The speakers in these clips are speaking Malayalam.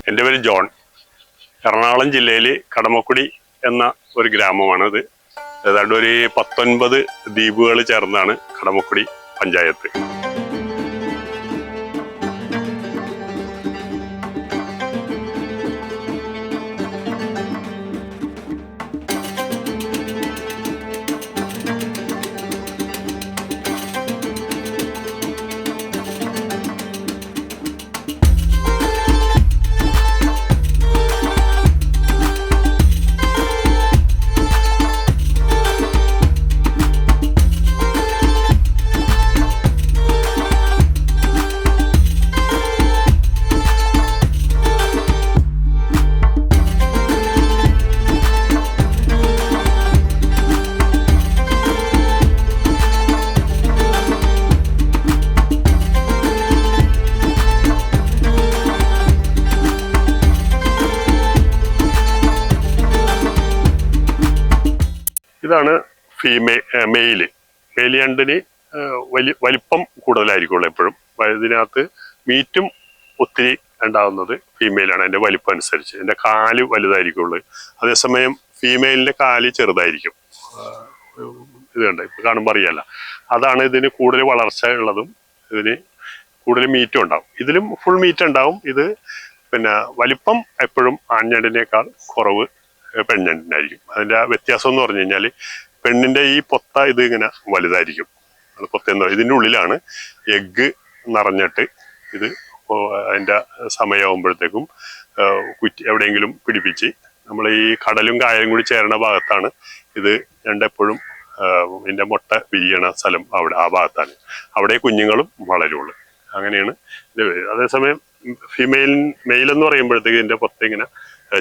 എൻ്റെ പേര് ജോൺ. എറണാകുളം ജില്ലയിൽ കടമക്കുടി എന്ന ഒരു ഗ്രാമമാണിത്. ഏതാണ്ട് ഒരു 19 ദ്വീപുകൾ ചേർന്നാണ് കടമക്കുടി പഞ്ചായത്ത്. ഇതാണ് മെയില് ഞണ്ടിന് വലിപ്പം കൂടുതലായിരിക്കുള്ളൂ എപ്പോഴും. ഇതിനകത്ത് മീറ്റും ഒത്തിരി ഉണ്ടാവുന്നത് ഫീമെയിലാണ്. അതിൻ്റെ വലിപ്പം അനുസരിച്ച് എൻ്റെ കാല് വലുതായിരിക്കുള്ളൂ. അതേസമയം ഫീമെയിലിൻ്റെ കാല് ചെറുതായിരിക്കും. ഇത് കണ്ട ഇപ്പം കാണുമ്പോൾ അറിയാല്ല. അതാണ് ഇതിന് കൂടുതൽ വളർച്ച ഉള്ളതും ഇതിന് കൂടുതൽ മീറ്റും ഉണ്ടാവും. ഇതിലും ഫുൾ മീറ്റ് ഉണ്ടാവും. ഇത് വലിപ്പം എപ്പോഴും ആൺഞണ്ടിനേക്കാൾ കുറവ് പെൺഞണ്ടിനായിരിക്കും. അതിൻ്റെ വ്യത്യാസം എന്ന് പറഞ്ഞു കഴിഞ്ഞാൽ പെണ്ണിൻ്റെ ഈ പൊത്ത ഇത് ഇങ്ങനെ വലുതായിരിക്കും. അത് പൊത്ത ഇതിൻ്റെ ഉള്ളിലാണ് എഗ്ഗ് നിറഞ്ഞിട്ട് ഇത് അതിൻ്റെ സമയമാകുമ്പോഴത്തേക്കും എവിടെയെങ്കിലും പിടിപ്പിച്ച് നമ്മൾ ഈ കടലും കായലും കൂടി ചേരുന്ന ഭാഗത്താണ് ഇത് ഞണ്ടെപ്പോഴും ഇതിൻ്റെ മുട്ട വിരിയണ സ്ഥലം. ആ ഭാഗത്താണ്. അവിടെ കുഞ്ഞുങ്ങളും വളരുള്ളൂ. അങ്ങനെയാണ് ഇത്. അതേസമയം മെയിലെന്ന് പറയുമ്പോഴത്തേക്ക് ഇതിൻ്റെ പൊത്ത ഇങ്ങനെ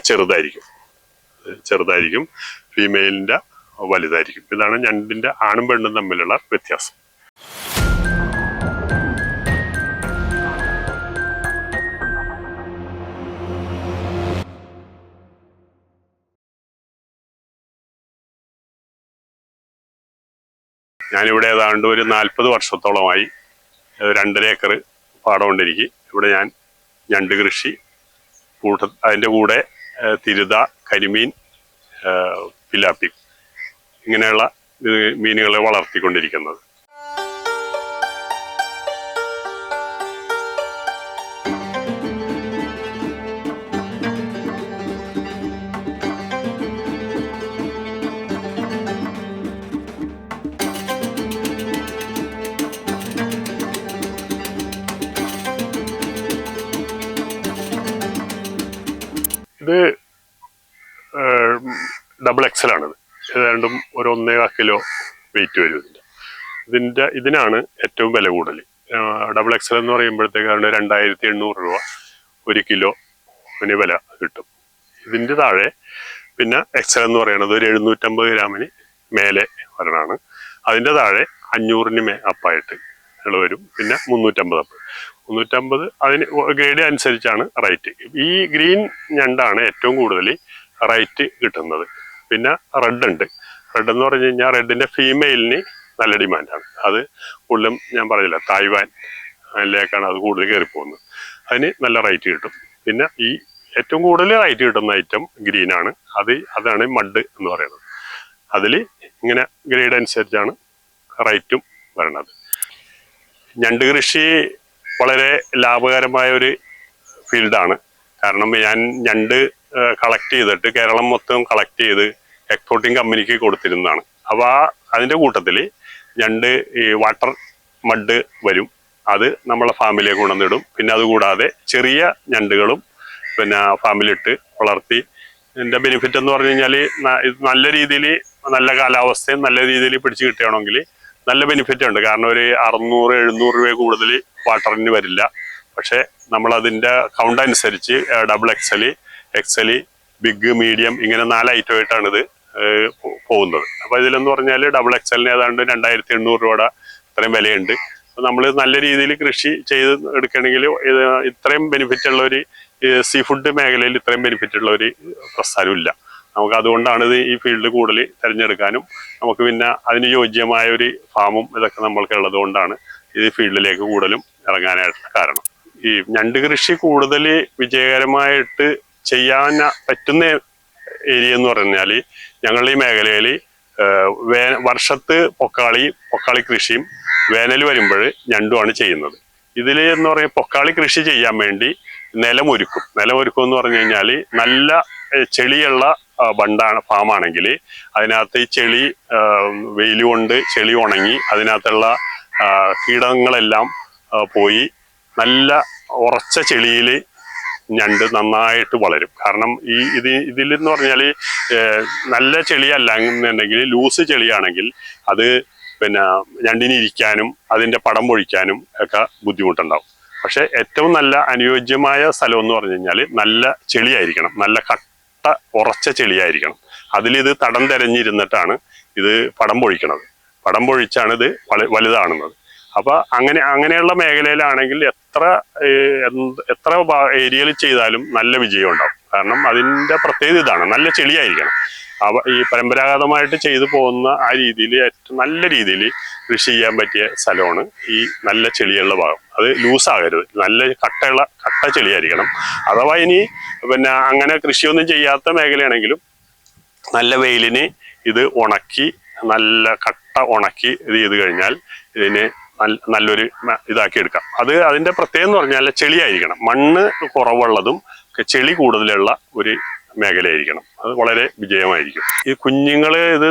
ചെറുതായിരിക്കും, ഫീമെയിലിൻ്റെ വലുതായിരിക്കും. ഇതാണ് ഞണ്ടിൻ്റെ ആണും പെണ്ണും തമ്മിലുള്ള വ്യത്യാസം. ഞാനിവിടെ ഏതാണ്ട് ഒരു 40 വർഷത്തോളമായി 2.5 ഏക്കർ പാടമുണ്ടെനിക്ക്. ഇവിടെ ഞാൻ ഞണ്ട് കൃഷി, അതിൻ്റെ കൂടെ തിരുത, കരിമീൻ, പിലാപ്പി ഇങ്ങനെയുള്ള മീനുകളെ വളർത്തിക്കൊണ്ടിരിക്കുന്നത്. ഇത് ഡബിൾ എക്സൽ ആണിത്. ഏതാണ്ടും ഒരു 1.25 കിലോ വെയിറ്റ് വരും ഇതിനാണ് ഏറ്റവും വില കൂടുതൽ. ഡബിൾ എക്സൽ എന്ന് പറയുമ്പോഴത്തേക്ക് 2800 രൂപ 1 കിലോ വില കിട്ടും. ഇതിൻ്റെ താഴെ പിന്നെ എക്സൽ എന്ന് പറയുന്നത് ഒരു 750 ഗ്രാമിന് മേലെ വരണതാണ്. അതിൻ്റെ താഴെ 500 അപ്പായിട്ട് വരും. പിന്നെ 350 അതിന് ഗ്രേഡ് അനുസരിച്ചാണ് റേറ്റ്. ഈ ഗ്രീൻ ഞണ്ടാണ് ഏറ്റവും കൂടുതൽ റേറ്റ് കിട്ടുന്നത്. പിന്നെ റെഡ് എന്ന് പറഞ്ഞു കഴിഞ്ഞാൽ റെഡിൻ്റെ ഫീമെയിലിന് നല്ല ഡിമാൻഡാണ്. അത് കൂടുതലും ഞാൻ പറഞ്ഞില്ല, തായ്വാൻ അതിലേക്കാണ് അത് കൂടുതൽ കയറിപ്പോകുന്നത്. അതിന് നല്ല റേറ്റ് കിട്ടും. പിന്നെ ഈ ഏറ്റവും കൂടുതൽ റേറ്റ് കിട്ടുന്ന ഐറ്റം ഗ്രീനാണ്. അതാണ് മഡ് എന്ന് പറയുന്നത്. അതിൽ ഇങ്ങനെ ഗ്രേഡ് അനുസരിച്ചാണ് റേറ്റും വരണത്. ഞണ്ട് കൃഷി വളരെ ലാഭകരമായ ഒരു ഫീൽഡാണ്. കാരണം ഞാൻ ഞണ്ട് കളക്ട് ചെയ്തിട്ട് കേരളം മൊത്തം കളക്ട് ചെയ്ത് എക്സ്പോർട്ടിങ് കമ്പനിക്ക് കൊടുത്തിരുന്നതാണ്. അപ്പോൾ അതിൻ്റെ കൂട്ടത്തിൽ ഞണ്ട് ഈ വാട്ടർ മഡ് വരും. അത് നമ്മളെ ഫാമിലേക്ക് കൊണ്ടുവന്നിടും. പിന്നെ അതുകൂടാതെ ചെറിയ ഞണ്ടുകളും ഫാമിലിട്ട് വളർത്തി. ഇതിൻ്റെ ബെനിഫിറ്റ് എന്ന് പറഞ്ഞു കഴിഞ്ഞാൽ നല്ല രീതിയിൽ നല്ല കാലാവസ്ഥയും നല്ല രീതിയിൽ പിടിച്ചു കിട്ടുകയാണെങ്കിൽ നല്ല ബെനിഫിറ്റ് ഉണ്ട്. കാരണം ഒരു 600-700 രൂപ കൂടുതൽ വാട്ടറിന് വരില്ല. പക്ഷെ നമ്മളതിൻ്റെ കൗണ്ട് അനുസരിച്ച് ഡബിൾ എക്സൽ, ബിഗ്, മീഡിയം ഇങ്ങനെ 4 ഐറ്റമായിട്ടാണ് ഇത് പോകുന്നത്. അപ്പോൾ ഇതിലെന്ന് പറഞ്ഞാൽ ഡബിൾ എക്സലിന് ഏതാണ്ട് 2800 രൂപയുടെ ഇത്രയും വിലയുണ്ട്. അപ്പോൾ നമ്മൾ നല്ല രീതിയിൽ കൃഷി ചെയ്ത് എടുക്കുകയാണെങ്കിൽ ഇത്രയും ബെനിഫിറ്റ് ഉള്ള ഒരു സീ ഫുഡ് മേഖലയിൽ ഇത്രയും ബെനിഫിറ്റ് ഉള്ള ഒരു പ്രസ്ഥാനമില്ല. നമുക്ക് അതുകൊണ്ടാണ് ഇത് ഈ ഫീൽഡ് കൂടുതൽ തിരഞ്ഞെടുക്കാനും നമുക്ക് പിന്നെ അതിന് യോജ്യമായ ഒരു ഫാമും ഇതൊക്കെ നമ്മൾക്ക് ഉള്ളത് കൊണ്ടാണ് ഈ ഫീൽഡിലേക്ക് കൂടുതലും ഇറങ്ങാനായിട്ടുള്ള കാരണം. ഈ ഞണ്ട് കൃഷി കൂടുതൽ വിജയകരമായിട്ട് ചെയ്യാൻ പറ്റുന്ന ഏരിയ എന്ന് പറഞ്ഞാൽ ഞങ്ങളുടെ ഈ മേഖലയിൽ വർഷത്ത് പൊക്കാളി കൃഷിയും വേനൽ വരുമ്പോൾ ഞണ്ടുമാണ് ചെയ്യുന്നത്. ഇതിൽ എന്ന് പറയുമ്പോൾ പൊക്കാളി കൃഷി ചെയ്യാൻ വേണ്ടി നിലമൊരുക്കും എന്ന് പറഞ്ഞു കഴിഞ്ഞാൽ നല്ല ചെളിയുള്ള ഫാമാണെങ്കിൽ അതിനകത്ത് ഈ ചെളി വെയിൽ കൊണ്ട് ചെളി ഉണങ്ങി അതിനകത്തുള്ള കീടങ്ങളെല്ലാം പോയി നല്ല ഉറച്ച ചെളിയിൽ ഞണ്ട് നന്നായിട്ട് വളരും. കാരണം ഇതിലെന്ന് പറഞ്ഞാൽ നല്ല ചെളിയല്ല എന്നുണ്ടെങ്കിൽ ലൂസ് ചെളിയാണെങ്കിൽ അത് പിന്നെ ഞണ്ടിന് ഇരിക്കാനും അതിൻ്റെ പടം പൊഴിക്കാനും ഒക്കെ ബുദ്ധിമുട്ടുണ്ടാവും. പക്ഷെ ഏറ്റവും നല്ല അനുയോജ്യമായ സ്ഥലം എന്ന് പറഞ്ഞു കഴിഞ്ഞാൽ നല്ല ചെളിയായിരിക്കണം, നല്ല കട്ട ഉറച്ച ചെളിയായിരിക്കണം. അതിലിത് തടം തിരഞ്ഞിരുന്നിട്ടാണ് ഇത് പടം പൊഴിക്കണത്. പടം പൊഴിച്ചാണ് ഇത് വലുതാണുന്നത്. അപ്പൊ അങ്ങനെയുള്ള മേഖലയിലാണെങ്കിൽ എത്ര ഏരിയയിൽ ചെയ്താലും നല്ല വിജയം ഉണ്ടാവും. കാരണം അതിന്റെ പ്രത്യേകത ഇതാണ്, നല്ല ചെളിയായിരിക്കണം. ഈ പരമ്പരാഗതമായിട്ട് ചെയ്തു പോകുന്ന ആ രീതിയിൽ ഏറ്റവും നല്ല രീതിയിൽ കൃഷി ചെയ്യാൻ പറ്റിയ സ്ഥലമാണ് ഈ നല്ല ചെളിയുള്ള ഭാഗം. അത് ലൂസാകരുത്, നല്ല കട്ട ചെളിയായിരിക്കണം. അഥവാ ഇനി പിന്നെ അങ്ങനെ കൃഷിയൊന്നും ചെയ്യാത്ത മേഖലയാണെങ്കിലും നല്ല വെയിലിന് ഇത് ഉണക്കി നല്ല കട്ട ഉണക്കി ഇത് ചെയ്ത് കഴിഞ്ഞാൽ ഇതിന് നല്ലൊരു ഇതാക്കി എടുക്കാം. അതിന്റെ പ്രത്യേകം എന്ന് പറഞ്ഞാൽ ചെളിയായിരിക്കണം, മണ്ണ് കുറവുള്ളതും ചെളി കൂടുതലുള്ള ഒരു മേഖലയായിരിക്കണം. അത് വളരെ വിജയമായിരിക്കും. ഈ കുഞ്ഞുങ്ങൾ ഇത്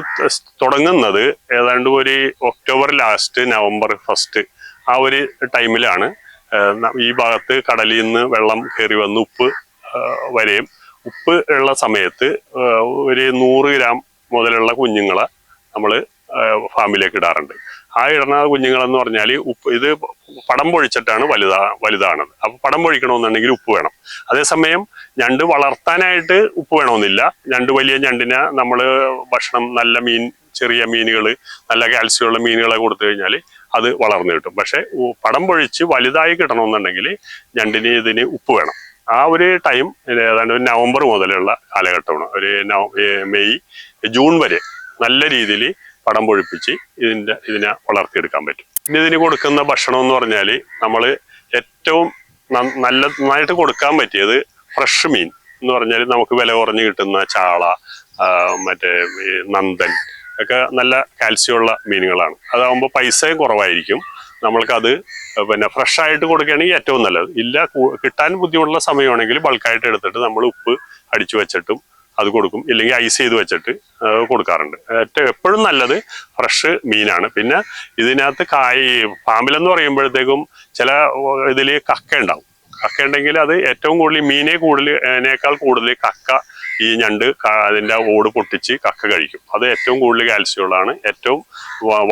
തുടങ്ങുന്നത് ഏതാണ്ട് ഒരു ഒക്ടോബർ ലാസ്റ്റ് നവംബർ ഫസ്റ്റ് ആ ഒരു ടൈമിലാണ്. ഈ ഭാഗത്ത് കടലിൽ നിന്ന് വെള്ളം കയറി വന്ന് ഉപ്പ് ഉള്ള സമയത്ത് ഒരു 100 ഗ്രാം മുതലുള്ള കുഞ്ഞുങ്ങളെ നമ്മൾ ഫാമിലേക്ക് ഇടാറുണ്ട്. ആ ഇടുന്ന കുഞ്ഞുങ്ങളെന്ന് പറഞ്ഞാൽ ഇത് പടം പൊഴിച്ചിട്ടാണ് വലുതാണത്. അപ്പൊ പടം പൊഴിക്കണമെന്നുണ്ടെങ്കിൽ ഉപ്പ് വേണം. അതേസമയം ഞണ്ട് വളർത്താനായിട്ട് ഉപ്പ് വേണമെന്നില്ല. വലിയ ഞണ്ടിനെ നമ്മൾ ഭക്ഷണം നല്ല ചെറിയ മീനുകൾ, നല്ല കാൽസ്യമുള്ള മീനുകളെ കൊടുത്തു കഴിഞ്ഞാൽ അത് വളർന്നു കിട്ടും. പക്ഷെ പടം പൊഴിച്ച് വലുതായി കിട്ടണമെന്നുണ്ടെങ്കിൽ ഇതിന് ഉപ്പ് വേണം. ആ ഒരു ടൈം ഏതാണ്ട് ഒരു നവംബർ മുതലുള്ള കാലഘട്ടമാണ്. ഒരു മെയ് ജൂൺ വരെ നല്ല രീതിയിൽ പടം പൊഴിപ്പിച്ച് ഇതിനെ വളർത്തിയെടുക്കാൻ പറ്റും. പിന്നെ ഇതിന് കൊടുക്കുന്ന ഭക്ഷണം എന്ന് പറഞ്ഞാൽ നമ്മൾ ഏറ്റവും നന്നായിട്ട് കൊടുക്കാൻ പറ്റിയത് ഫ്രഷ് മീൻ എന്ന് പറഞ്ഞാൽ നമുക്ക് വില കുറഞ്ഞ് കിട്ടുന്ന ചാള, മറ്റേ നന്ദൻ ഒക്കെ നല്ല കാൽസ്യമുള്ള മീനുകളാണ്. അതാകുമ്പോൾ പൈസയും കുറവായിരിക്കും. നമ്മൾക്കത് പിന്നെ ഫ്രഷ് ആയിട്ട് കൊടുക്കുകയാണെങ്കിൽ ഏറ്റവും നല്ലത്. കിട്ടാൻ ബുദ്ധിമുട്ടുള്ള സമയമാണെങ്കിൽ ബൾക്കായിട്ട് എടുത്തിട്ട് നമ്മൾ ഉപ്പ് അടിച്ചു വെച്ചിട്ടും അത് കൊടുക്കും. ഇല്ലെങ്കിൽ ഐസ് ചെയ്ത് വെച്ചിട്ട് കൊടുക്കാറുണ്ട്. എപ്പോഴും നല്ലത് ഫ്രഷ് മീനാണ്. പിന്നെ ഇതിനകത്ത് ഫാമിലെന്ന് പറയുമ്പോഴത്തേക്കും ചില ഇതിൽ കക്ക ഉണ്ടാവും. കക്ക ഉണ്ടെങ്കിൽ അത് ഏറ്റവും കൂടുതൽ മീനേക്കാൾ കൂടുതൽ കക്ക ഈ ഞണ്ട് അതിൻ്റെ ഓട് പൊട്ടിച്ച് കക്ക കഴിക്കും. അത് ഏറ്റവും കൂടുതൽ കാൽസ്യമുള്ളതാണ്. ഏറ്റവും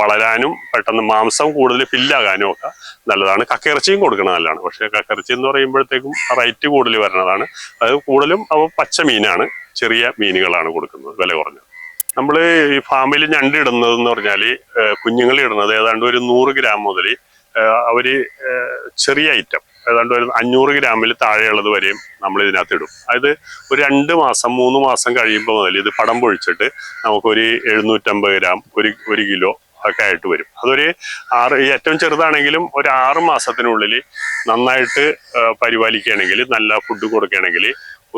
വളരാനും പെട്ടെന്ന് മാംസം കൂടുതൽ ഫില്ലാകാനും ഒക്കെ നല്ലതാണ്. കക്കയിറച്ചിയും കൊടുക്കണം നല്ലതാണ്. പക്ഷെ കക്കയിറച്ചി എന്ന് പറയുമ്പോഴത്തേക്കും റേറ്റ് കൂടുതൽ വരുന്നതാണ്. അത് കൂടുതലും പച്ച മീനാണ്, ചെറിയ മീനുകളാണ് കൊടുക്കുന്നത്, വില കുറഞ്ഞത്. നമ്മൾ ഈ ഫാമിൽ ഞണ്ട് ഇടുന്നതെന്ന് പറഞ്ഞാൽ കുഞ്ഞുങ്ങൾ ഇടുന്നത് ഏതാണ്ട് ഒരു 100 ഗ്രാം മുതൽ ചെറിയ ഐറ്റം ഏതാണ്ട് ഒരു 500 ഗ്രാമിൽ താഴെയുള്ളത് വരെയും നമ്മൾ ഇതിനകത്ത് ഇടും. അതായത് ഒരു 2 മാസം 3 മാസം കഴിയുമ്പോൾ മുതൽ ഇത് പടം പൊഴിച്ചിട്ട് നമുക്കൊരു 750 ഗ്രാം 1 കിലോ ഒക്കെ ആയിട്ട് വരും. അതൊരു ഏറ്റവും ചെറുതാണെങ്കിലും ഒരു 6 മാസത്തിനുള്ളിൽ നന്നായിട്ട് പരിപാലിക്കുകയാണെങ്കിൽ, നല്ല ഫുഡ് കൊടുക്കുകയാണെങ്കിൽ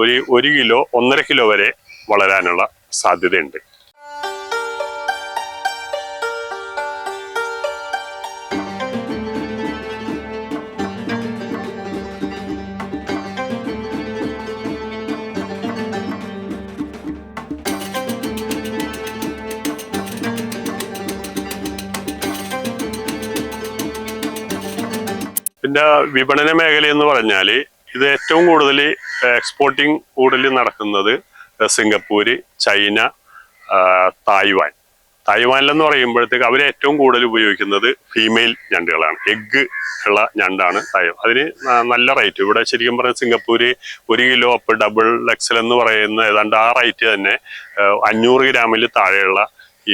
1 കിലോ 1.5 കിലോ വരെ വളരാനുള്ള സാധ്യതയുണ്ട്. പിന്നെ വിപണന മേഖല എന്ന് പറഞ്ഞാൽ ഇത് ഏറ്റവും കൂടുതൽ എക്സ്പോർട്ടിങ് കൂടുതൽ നടക്കുന്നത് സിംഗപ്പൂര്, ചൈന, തായ്വാനിലെന്ന് പറയുമ്പോഴത്തേക്ക് അവർ ഏറ്റവും കൂടുതൽ ഉപയോഗിക്കുന്നത് ഫീമെയിൽ ഞണ്ടുകളാണ്. എഗ്ഗ് ഉള്ള ഞണ്ടാണ് അതിന് നല്ല റേറ്റ്. ഇവിടെ ശരിക്കും പറഞ്ഞാൽ Singapore 1 kilo up double XL എന്ന് പറയുന്ന ഏതാണ്ട് ആ റേറ്റ് തന്നെ 500 ഗ്രാമിൽ താഴെയുള്ള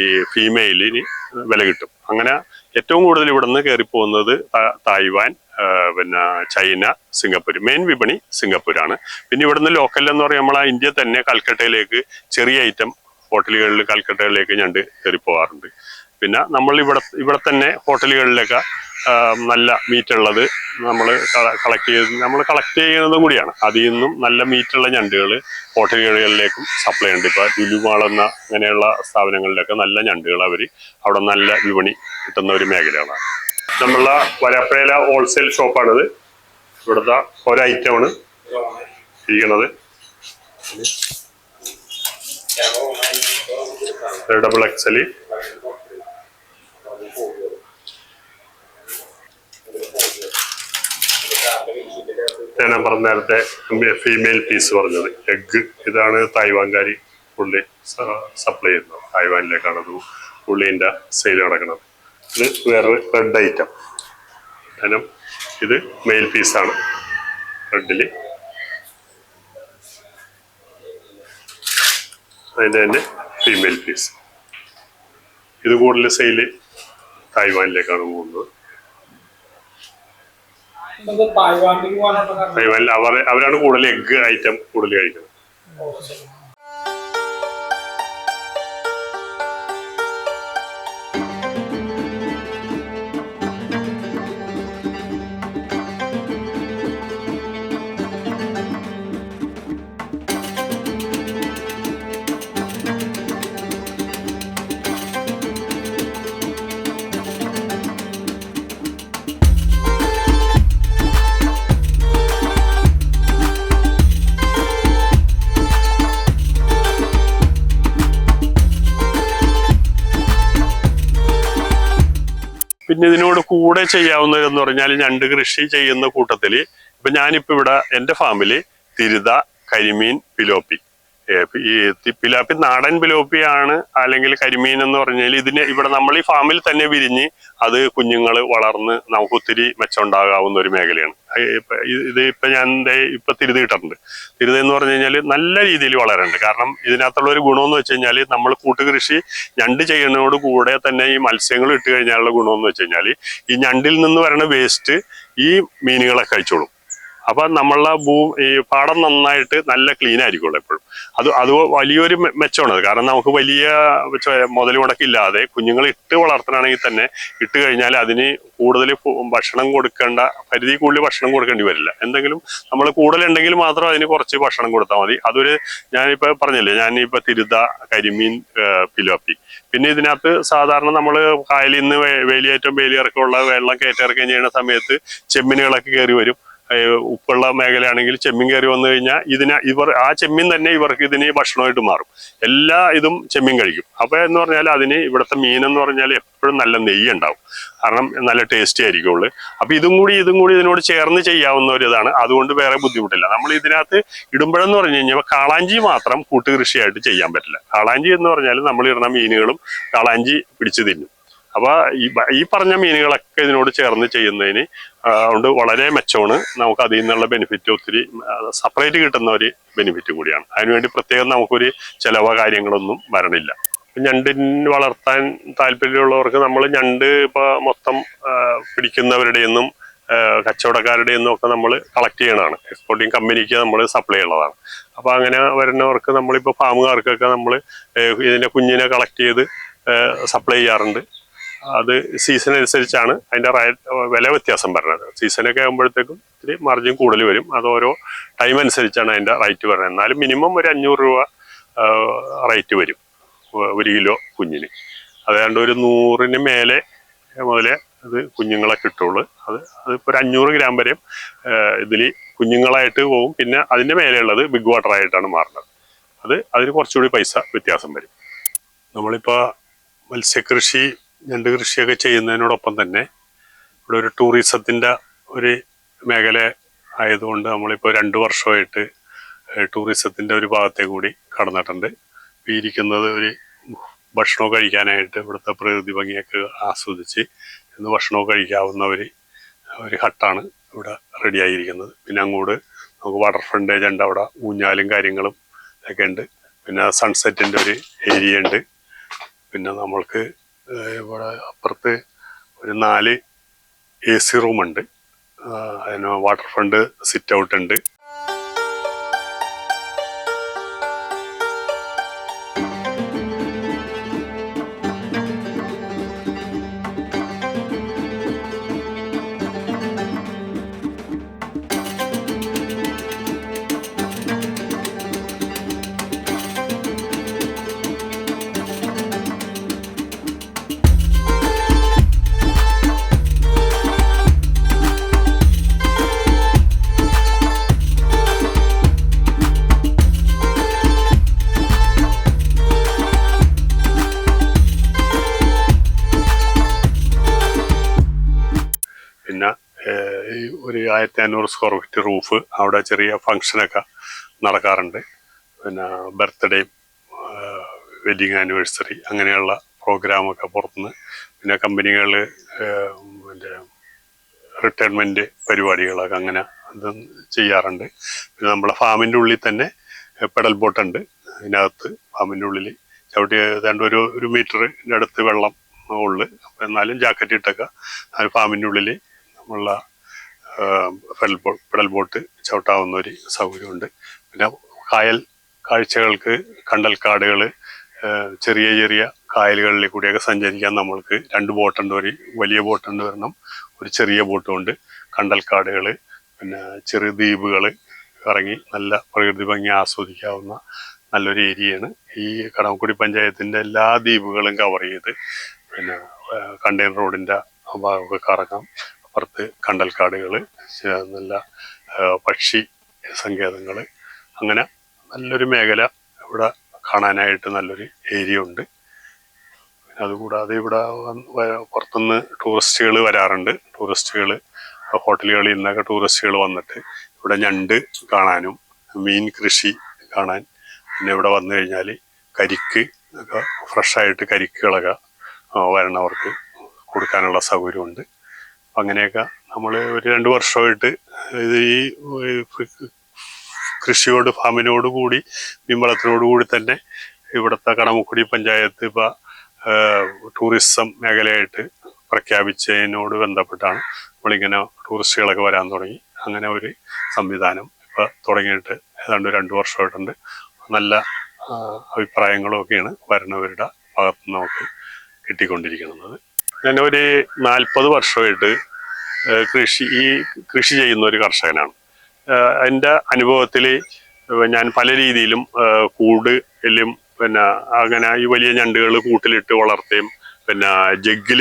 ഈ ഫീമെയിലിന് വില കിട്ടും. അങ്ങനെ ഏറ്റവും കൂടുതൽ ഇവിടെ നിന്ന് കയറിപ്പോകുന്നത് തായ്വാൻ, പിന്നെ ചൈന, സിംഗപ്പൂർ. മെയിൻ വിപണി സിംഗപ്പൂരാണ്. പിന്നെ ഇവിടുന്ന് ലോക്കൽ എന്ന് പറയുമ്പോൾ നമ്മളെ ഇന്ത്യ തന്നെ കൽക്കട്ടയിലേക്ക് ചെറിയ ഐറ്റം ഹോട്ടലുകളിൽ കൽക്കട്ടയിലേക്ക് ഞണ്ട് കയറി പോകാറുണ്ട്. പിന്നെ നമ്മൾ ഇവിടെ തന്നെ ഹോട്ടലുകളിലൊക്കെ നല്ല മീറ്റുള്ളത് നമ്മൾ കളക്ട് ചെയ്യുന്നതും കൂടിയാണ്. അതിൽ നിന്നും നല്ല മീറ്റുള്ള ഞണ്ടുകൾ ഹോട്ടലുകളിലേക്കും സപ്ലൈ ഉണ്ട്. ഇപ്പോൾ ലുലു മാൾ എന്ന അങ്ങനെയുള്ള സ്ഥാപനങ്ങളിലൊക്കെ നല്ല ഞണ്ടുകൾ അവിടെ നല്ല വിപണി കിട്ടുന്ന ഒരു മേഖലയാണ്. നമ്മളുടെ വരാപ്പുഴയിലെ ഹോൾസെയിൽ ഷോപ്പാണിത്. ഇവിടുത്തെ ഒരൈറ്റമാണ് ഇരിക്കുന്നത്. XXL ഞാൻ പറഞ്ഞ നേരത്തെ ഫീമെയിൽ പീസ് പറഞ്ഞത് എഗ്ഗ്. ഇതാണ് തായ്വാൻകാരി പുള്ളി സപ്ലൈ ചെയ്യുന്നത്. തായ്വാനിലേക്കാണ് പുള്ളിൻ്റെ സെയിൽ നടക്കുന്നത്. ഇത് വേറൊരു റെഡ് ഐറ്റം. കാരണം ഇത് മെയിൽ പീസാണ്. റെഡിൽ അതിൻ്റെ തന്നെ ഫീമെയിൽ പീസ്. ഇത് കൂടുതൽ സെയിൽ തായ്വാനിലേക്കാണ് പോകുന്നത്. തായ്വാനിൽ അവരാണ് കൂടുതൽ എഗ്ഗ് ഐറ്റം കൂടുതൽ കഴിക്കുന്നത്. പിന്നെ ഇതിനോട് കൂടെ ചെയ്യാവുന്നതെന്ന് പറഞ്ഞാൽ ഞണ്ട് കൃഷി ചെയ്യുന്ന കൂട്ടത്തില് ഞാനിപ്പോ ഇവിടെ എൻ്റെ ഫാമില് തിരുത, കരിമീൻ, പിലോപ്പി. ഈ പിലോപ്പി നാടൻ പിലോപ്പിയാണ്. അല്ലെങ്കിൽ കരിമീൻ എന്ന് പറഞ്ഞാൽ ഇവിടെ നമ്മൾ ഈ ഫാമിൽ തന്നെ വിരിഞ്ഞ് അത് കുഞ്ഞുങ്ങൾ വളർന്ന് നമുക്ക് ഒത്തിരി മെച്ചമുണ്ടാകാവുന്ന ഒരു മേഖലയാണ്. ഞാൻ തിരുത ഇട്ടിട്ടുണ്ട്. തിരുത എന്ന് പറഞ്ഞു കഴിഞ്ഞാൽ നല്ല രീതിയിൽ വളരുന്നുണ്ട്. കാരണം ഇതിനകത്തുള്ള ഒരു ഗുണമെന്ന് വെച്ച് കഴിഞ്ഞാൽ നമ്മൾ കൂട്ടുകൃഷി ഞണ്ട് ചെയ്യുന്നതോട് കൂടെ തന്നെ ഈ മത്സ്യങ്ങൾ ഇട്ട് കഴിഞ്ഞാലുള്ള ഗുണമെന്ന് വെച്ച് കഴിഞ്ഞാൽ ഈ ഞണ്ടിൽ നിന്ന് വരുന്ന വേസ്റ്റ് ഈ മീനുകളെ കഴിച്ചോളും. അപ്പൊ നമ്മളുടെ ഈ പാടം നന്നായിട്ട് നല്ല ക്ലീൻ ആയിരിക്കുള്ളൂ എപ്പോഴും. അത് വലിയൊരു മെച്ചമാണ്. കാരണം നമുക്ക് വലിയ മുതൽ മുടക്കില്ലാതെ കുഞ്ഞുങ്ങൾ ഇട്ട് വളർത്തണമെങ്കിൽ തന്നെ ഇട്ട് കഴിഞ്ഞാൽ അതിന് കൂടുതൽ ഭക്ഷണം കൊടുക്കേണ്ട പരിധി കൂടുതൽ ഭക്ഷണം കൊടുക്കേണ്ടി വരില്ല. എന്തെങ്കിലും നമ്മൾ കൂടുതലുണ്ടെങ്കിൽ മാത്രം അതിന് കുറച്ച് ഭക്ഷണം കൊടുത്താൽ മതി. ഞാനിപ്പോ പറഞ്ഞില്ലേ, ഞാനിപ്പോ തിരുത, കരിമീൻ, പിലോപ്പി. പിന്നെ ഇതിനകത്ത് സാധാരണ നമ്മൾ കായലിൽ നിന്ന് വേലിയേറ്റവും വേലിയിറക്കമുള്ള വെള്ളം കയറ്റിറക്കുകയും ചെയ്യുന്ന സമയത്ത് ചെമ്മീനുകളൊക്കെ കയറി വരും. ഉപ്പുള്ള മേഖലയാണെങ്കിൽ ചെമ്മീൻ കയറി വന്നു കഴിഞ്ഞാൽ ആ ചെമ്മീൻ തന്നെ ഇവർക്ക് ഇതിന് ഭക്ഷണമായിട്ട് മാറും. എല്ലാ ഇതും ചെമ്മീൻ കഴിക്കും. അപ്പൊ എന്ന് പറഞ്ഞാൽ ഇവിടുത്തെ മീൻ എന്ന് പറഞ്ഞാൽ എപ്പോഴും നല്ല നെയ്യ് ഉണ്ടാവും. കാരണം നല്ല ടേസ്റ്റി ആയിരിക്കുള്ളൂ. അപ്പൊ ഇതും കൂടി ഇതിനോട് ചേർന്ന് ചെയ്യാവുന്ന ഒരു ഇതാണ്. അതുകൊണ്ട് വേറെ ബുദ്ധിമുട്ടില്ല. നമ്മൾ ഇതിനകത്ത് ഇടുമ്പോഴെന്ന് പറഞ്ഞു കഴിഞ്ഞാൽ കാളാഞ്ചി മാത്രം കൂട്ടുകൃഷിയായിട്ട് ചെയ്യാൻ പറ്റില്ല. കാളാഞ്ചി എന്ന് പറഞ്ഞാൽ നമ്മൾ ഇടുന്ന മീനുകളും കാളാഞ്ചി പിടിച്ചു തിന്നും. അപ്പൊ ഈ പറഞ്ഞ മീനുകളൊക്കെ ഇതിനോട് ചേർന്ന് ചെയ്യുന്നതിന് കൊണ്ട് വളരെ മെച്ചമാണ്. നമുക്ക് അതിൽ നിന്നുള്ള ബെനിഫിറ്റ് ഒത്തിരി സെപ്പറേറ്റ് കിട്ടുന്ന ഒരു ബെനിഫിറ്റ് കൂടിയാണ്. അതിനുവേണ്ടി പ്രത്യേകം നമുക്കൊരു ചെലവോ കാര്യങ്ങളൊന്നും വരണില്ല. ഞണ്ടിന് വളർത്താൻ താല്പര്യമുള്ളവർക്ക് നമ്മൾ ഞണ്ട് മൊത്തം പിടിക്കുന്നവരുടെ ഒന്നും കച്ചവടക്കാരുടെ ഒന്നും ഒക്കെ നമ്മൾ കളക്ട് ചെയ്യണതാണ്. എക്സ്പോർട്ടിങ് കമ്പനിക്ക് നമ്മൾ സപ്ലൈ ഉള്ളതാണ്. അപ്പൊ അങ്ങനെ വരുന്നവർക്ക് നമ്മളിപ്പോൾ ഫാമുകാർക്കൊക്കെ നമ്മൾ ഇതിന്റെ കുഞ്ഞിനെ കളക്ട് ചെയ്ത് സപ്ലൈ ചെയ്യാറുണ്ട്. അത് സീസൺ അനുസരിച്ചാണ് അതിന്റെ വില വ്യത്യാസം വരുന്നത്. സീസണൊക്കെ ആകുമ്പോഴത്തേക്കും ഇത്തിരി മാർജിൻ കൂടുതൽ വരും. അത് ഓരോ ടൈം അനുസരിച്ചാണ് അതിന്റെ റേറ്റ് വരുന്നത്. എന്നാലും മിനിമം ഒരു 500 രൂപ റേറ്റ് വരും 1 കിലോ കുഞ്ഞിന്. അതാണ്ട് ഒരു 100-ന് മേലെ മുതലേ അത് കുഞ്ഞുങ്ങളെ കിട്ടുള്ളൂ. അതിപ്പോൾ ഒരു 500 ഗ്രാം വരെ ഇതിൽ കുഞ്ഞുങ്ങളായിട്ട് പോകും. പിന്നെ അതിന്റെ മേലെയുള്ളത് ബിഗ് വാട്ടർ ആയിട്ടാണ് മാറുന്നത്. അതിന് കുറച്ചുകൂടി പൈസ വ്യത്യാസം വരും. നമ്മളിപ്പോ മത്സ്യകൃഷി, ഞണ്ട് കൃഷിയൊക്കെ ചെയ്യുന്നതിനോടൊപ്പം തന്നെ ഇവിടെ ഒരു ടൂറിസത്തിന്റെ ഒരു മേഖല ആയതുകൊണ്ട് നമ്മളിപ്പോൾ 2 വർഷമായിട്ട് ടൂറിസത്തിന്റെ ഒരു ഭാഗത്തെ കൂടി കടന്നിട്ടുണ്ട്. ഇരിക്കുന്നത് ഒരു ഭക്ഷണമൊക്കെ കഴിക്കാനായിട്ട് ഇവിടുത്തെ പ്രകൃതി ഭംഗിയൊക്കെ ആസ്വദിച്ച് ഇന്ന് ഭക്ഷണമൊക്കെ കഴിക്കാവുന്ന ഒരു ഹട്ടാണ് ഇവിടെ റെഡി ആയിരിക്കുന്നത്. പിന്നെ അങ്ങോട്ട് നമുക്ക് വാട്ടർ ഫ്രണ്ടേജ് ഉണ്ട്. അവിടെ ഊഞ്ഞാലും കാര്യങ്ങളും ഒക്കെ ഉണ്ട്. പിന്നെ സൺസെറ്റിന്റെ ഒരു ഏരിയ ഉണ്ട്. പിന്നെ നമ്മൾക്ക് ഇവിടെ അപ്പുറത്ത് ഒരു 4 AC റൂമുണ്ട്. അതിന് വാട്ടർ ഫ്രണ്ട് സിറ്റ് ഔട്ട് ഉണ്ട്. പിന്നെ ഈ ഒരു 1500 സ്ക്വയർ ഫീറ്റ് റൂഫ്, അവിടെ ചെറിയ ഫങ്ഷനൊക്കെ നടക്കാറുണ്ട്. പിന്നെ ബർത്ത്ഡേ, വെഡിങ് ആനിവേഴ്സറി അങ്ങനെയുള്ള പ്രോഗ്രാമൊക്കെ പുറത്തുനിന്ന്, പിന്നെ കമ്പനികൾ മറ്റേ റിട്ടയർമെൻറ്റ് പരിപാടികളൊക്കെ അങ്ങനെ അത് ചെയ്യാറുണ്ട്. പിന്നെ നമ്മളെ ഫാമിൻ്റെ ഉള്ളിൽ തന്നെ പെഡൽ ബോട്ടുണ്ട്. ഇതിനകത്ത് ഫാമിൻ്റെ ഉള്ളിൽ ചവിട്ടി ഏതാണ്ട് ഒരു മീറ്ററിൻ്റെ അടുത്ത് വെള്ളം ഉള്ളു. അപ്പം എന്നാലും ജാക്കറ്റ് ഇട്ടൊക്കെ ഫാമിൻ്റെ ഉള്ളിൽ നമ്മളുള്ള പെഡൽ ബോട്ട് ചവിട്ടാവുന്ന ഒരു സൗകര്യമുണ്ട്. പിന്നെ കായൽ കാഴ്ചകൾക്ക് കണ്ടൽക്കാടുകൾ, ചെറിയ ചെറിയ കായലുകളിൽ കൂടിയൊക്കെ സഞ്ചരിക്കാൻ നമ്മൾക്ക് 2 ബോട്ടുണ്ട്. ഒരു വലിയ ബോട്ടുണ്ട് വരണം, ഒരു ചെറിയ ബോട്ടുമുണ്ട്. കണ്ടൽക്കാടുകൾ, പിന്നെ ചെറിയ ദ്വീപുകൾ ഇറങ്ങി നല്ല പ്രകൃതി ഭംഗി ആസ്വദിക്കാവുന്ന നല്ലൊരു ഏരിയയാണ്. ഈ കടമക്കുടി പഞ്ചായത്തിൻ്റെ എല്ലാ ദ്വീപുകളും കവർ ചെയ്ത് പിന്നെ കണ്ടെയ്നർ റോഡിൻ്റെ ഭാഗമൊക്കെ കറങ്ങാം. അപ്പുറത്ത് കണ്ടൽക്കാടുകൾ, നല്ല പക്ഷി സങ്കേതങ്ങൾ, അങ്ങനെ നല്ലൊരു മേഖല ഇവിടെ കാണാനായിട്ട് നല്ലൊരു ഏരിയ ഉണ്ട്. അതുകൂടാതെ ഇവിടെ പുറത്തുനിന്ന് ടൂറിസ്റ്റുകൾ വരാറുണ്ട്. ടൂറിസ്റ്റുകൾ ഹോട്ടലുകളിൽ നിന്നൊക്കെ ടൂറിസ്റ്റുകൾ വന്നിട്ട് ഇവിടെ ഞണ്ട് കാണാനും മീൻ കൃഷി കാണാൻ, പിന്നെ ഇവിടെ വന്നു കഴിഞ്ഞാൽ കരിക്ക് ഒക്കെ ഫ്രഷായിട്ട് കരിക്കുകളൊക്കെ വരണവർക്ക് കൊടുക്കാനുള്ള സൗകര്യമുണ്ട്. അങ്ങനെയൊക്കെ നമ്മൾ ഒരു 2 വർഷമായിട്ട് ഇത് ഈ കൃഷിയോട്, ഫാമിനോട് കൂടി, മീൻവളത്തിനോട് കൂടി തന്നെ ഇവിടുത്തെ കടമക്കുടി പഞ്ചായത്ത് ഇപ്പോൾ ടൂറിസം മേഖലയായിട്ട് പ്രഖ്യാപിച്ചതിനോട് ബന്ധപ്പെട്ടാണ് നമ്മളിങ്ങനെ ടൂറിസ്റ്റുകളൊക്കെ വരാൻ തുടങ്ങി. അങ്ങനെ ഒരു സംവിധാനം ഇപ്പോൾ തുടങ്ങിയിട്ട് ഏതാണ്ട് 2 വർഷമായിട്ടുണ്ട്. നല്ല അഭിപ്രായങ്ങളും ഒക്കെയാണ് വരുന്നവരുടെ ഭാഗത്ത് നമുക്ക് കിട്ടിക്കൊണ്ടിരിക്കുന്നത്. ഞാനൊരു 40 വർഷമായിട്ട് കൃഷി ചെയ്യുന്ന ഒരു കർഷകനാണ്. എൻ്റെ അനുഭവത്തിൽ ഞാൻ പല രീതിയിലും കൂടുതലും പിന്നെ അങ്ങനെ ഈ വലിയ ഞണ്ടുകൾ കൂട്ടിലിട്ട് വളർത്തുകയും പിന്നെ ജഗ്ഗിൽ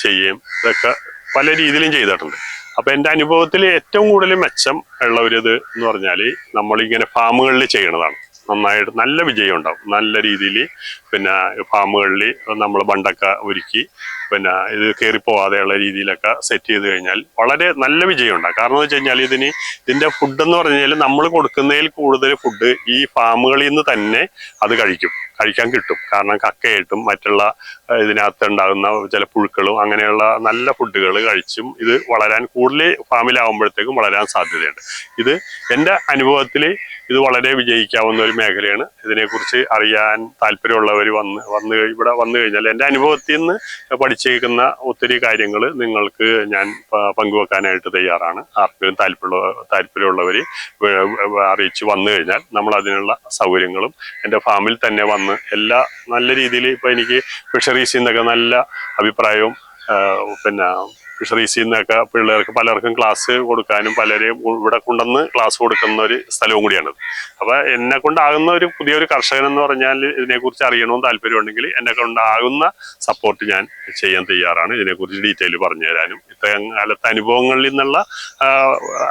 ചെയ്യുകയും ഇതൊക്കെ പല രീതിയിലും ചെയ്തിട്ടുണ്ട്. അപ്പം എൻ്റെ അനുഭവത്തിൽ ഏറ്റവും കൂടുതൽ മെച്ചം ഉള്ള ഒരു ഇത് എന്ന് പറഞ്ഞാൽ നമ്മളിങ്ങനെ ഫാമുകളിൽ ചെയ്യണതാണ്. നന്നായിട്ട് നല്ല വിജയം ഉണ്ടാവും. നല്ല രീതിയിൽ പിന്നെ ഫാമുകളിൽ നമ്മൾ ബണ്ടൊക്കെ ഒരുക്കി പിന്നെ ഇത് കയറിപ്പോവാതെയുള്ള രീതിയിലൊക്കെ സെറ്റ് ചെയ്ത് കഴിഞ്ഞാൽ വളരെ നല്ല വിജയം ഉണ്ടാകും. കാരണം എന്ന് വെച്ച് കഴിഞ്ഞാൽ ഇതിൻ്റെ ഫുഡ് എന്ന് പറഞ്ഞു കഴിഞ്ഞാൽ നമ്മൾ കൊടുക്കുന്നതിൽ കൂടുതൽ ഫുഡ് ഈ ഫാമുകളിൽ നിന്ന് തന്നെ അത് കഴിക്കാൻ കിട്ടും. കാരണം കക്കയായിട്ടും മറ്റുള്ള ഇതിനകത്ത് ഉണ്ടാകുന്ന ചില പുഴുക്കളും അങ്ങനെയുള്ള നല്ല ഫുഡുകൾ കഴിച്ചും ഇത് വളരാൻ കൂടുതൽ ഫാമിലാവുമ്പോഴത്തേക്കും വളരാൻ സാധ്യതയുണ്ട്. ഇത് എൻ്റെ അനുഭവത്തിൽ ഇത് വളരെ വിജയിക്കാവുന്ന ഒരു മേഖലയാണ്. ഇതിനെക്കുറിച്ച് അറിയാൻ താല്പര്യമുള്ളവർ ഇവിടെ വന്നു കഴിഞ്ഞാൽ എൻ്റെ അനുഭവത്തിൽ നിന്ന് പഠിച്ചേക്കുന്ന ഒത്തിരി കാര്യങ്ങൾ നിങ്ങൾക്ക് ഞാൻ പങ്കുവെക്കാനായിട്ട് തയ്യാറാണ്. ആർക്കും താല്പര്യമുള്ളവർ അറിയിച്ച് വന്നു കഴിഞ്ഞാൽ നമ്മൾ അതിനുള്ള സൗകര്യങ്ങളും എൻ്റെ ഫാമിൽ തന്നെ വന്ന് എല്ലാ നല്ല രീതിയിൽ ഇപ്പോൾ എനിക്ക് ഫിഷറീസിൽ നിന്നൊക്കെ നല്ല അഭിപ്രായവും പിന്നെ ഫിഷറീസിൽ നിന്നൊക്കെ പിള്ളേർക്ക് പലർക്കും ക്ലാസ് കൊടുക്കാനും പലരെയും ഇവിടെ കൊണ്ടുവന്ന് ക്ലാസ് കൊടുക്കുന്ന ഒരു സ്ഥലവും കൂടിയാണിത്. അപ്പോൾ എന്നെ കൊണ്ടാകുന്ന ഒരു പുതിയൊരു കർഷകൻ എന്ന് പറഞ്ഞാൽ ഇതിനെക്കുറിച്ച് അറിയണമെന്ന് താല്പര്യമുണ്ടെങ്കിൽ എന്നെ കൊണ്ടാകുന്ന സപ്പോർട്ട് ഞാൻ ചെയ്യാൻ തയ്യാറാണ്. ഇതിനെക്കുറിച്ച് ഡീറ്റെയിൽ പറഞ്ഞു തരാനും ഇത്രയും കാലത്തെ അനുഭവങ്ങളിൽ നിന്നുള്ള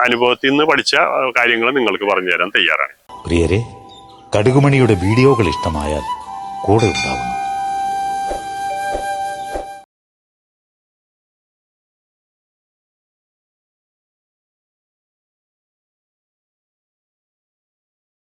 അനുഭവത്തിൽ നിന്ന് പഠിച്ച കാര്യങ്ങൾ നിങ്ങൾക്ക് പറഞ്ഞു തരാൻ തയ്യാറാണ്. പ്രിയരെ, കടുകുമണിയുടെ വീഡിയോകൾ ഇഷ്ടമായാൽ കൂടെ ഉണ്ടാവുന്നു.